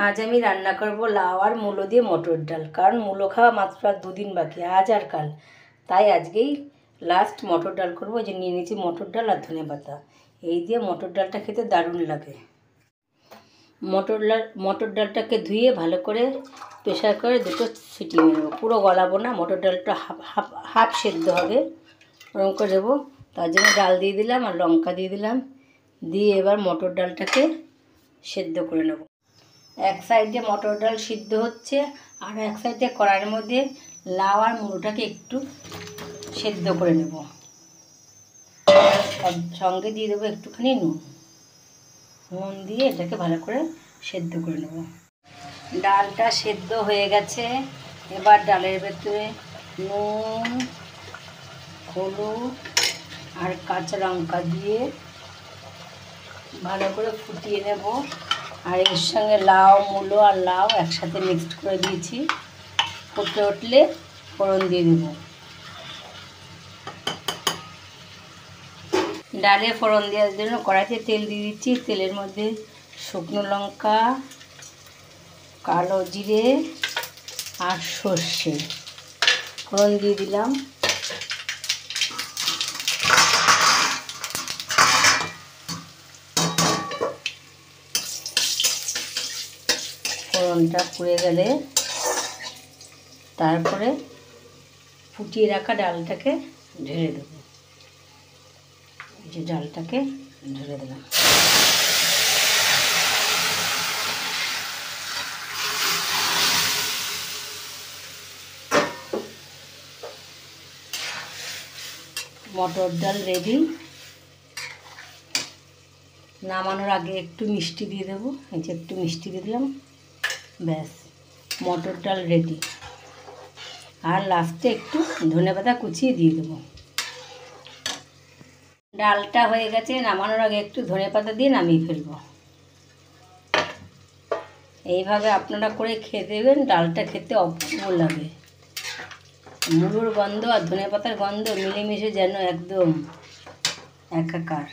আজ আমি রান্না করব লাউ আর মূলো দিয়ে মটর ডাল। কারণ মূলো খাওয়া মাত্র আর 2 দিন বাকি, আজ আর কাল। তাই আজকেই লাস্ট মটর ডাল করব। যে নিয়ে নিয়েছি মটর ডাল আর ধনেপাতা। এই দিয়ে মটর ডালটা খেতে দারুণ লাগে। মটর ডালটাকে ধুয়ে ভালো করে প্রেশার করে 2টো সিটি নেব। পুরো গলাবো না, মটর ডালটা হাফ সেদ্ধ হবে, ওরকম করে দেবো। তার জন্য ডাল দিয়ে দিলাম আর লঙ্কা দিয়ে দিলাম। দিয়ে এবার মটর ডালটাকে সেদ্ধ করে নেব। এক সাইডে মটর ডাল সিদ্ধ হচ্ছে, আর এক সাইডে কড়াইয়ের মধ্যে লাউ আর মূলোটাকে একটু সেদ্ধ করে নেব। সঙ্গে দিয়ে দেবো একটুখানি নুন দিয়ে এটাকে ভালো করে সেদ্ধ করে নেব। ডালটা সেদ্ধ হয়ে গেছে। এবার ডালের ভেতরে নুন, হলুদ আর কাঁচা লঙ্কা দিয়ে ভালো করে ফুটিয়ে নেব। আর এর সঙ্গে লাউ, মূলো আর লাউ একসাথে মিক্সড করে দিয়েছি। ফুটে উঠলে ফোড়ন দিয়ে দেব। ডালে ফোড়ন দেওয়ার জন্য কড়াইতে তেল দিয়ে দিচ্ছি। তেলের মধ্যে শুকনো লঙ্কা, কালো জিরে আর সর্ষে ফোড়ন দিয়ে দিলাম। ফোড়নটা পুড়ে গেলে তারপরে ফুটিয়ে রাখা ডালটাকে ঢেলে দেবো। এই যে ডালটাকে ঢেলে দিলাম। মটর ডাল রেডি। নামানোর আগে একটু মিষ্টি দিয়ে দেবো। এই যে একটু মিষ্টি দিয়ে দিলাম, ব্যাস মটর ডাল রেডি। আর লাস্টে একটু ধনেপাতা কুচিয়ে দিয়ে দেবো। ডালটা হয়ে গেছে, নামানোর আগে একটু ধনেপাতা দিয়ে নামিয়ে ফেলবো। এইভাবে আপনারা করে খেয়ে দেবেন, ডালটা খেতে অপূর্ব লাগে। মূলোর গন্ধ আর ধনেপাতার গন্ধ মিলেমিশে যেন একদম একাকার।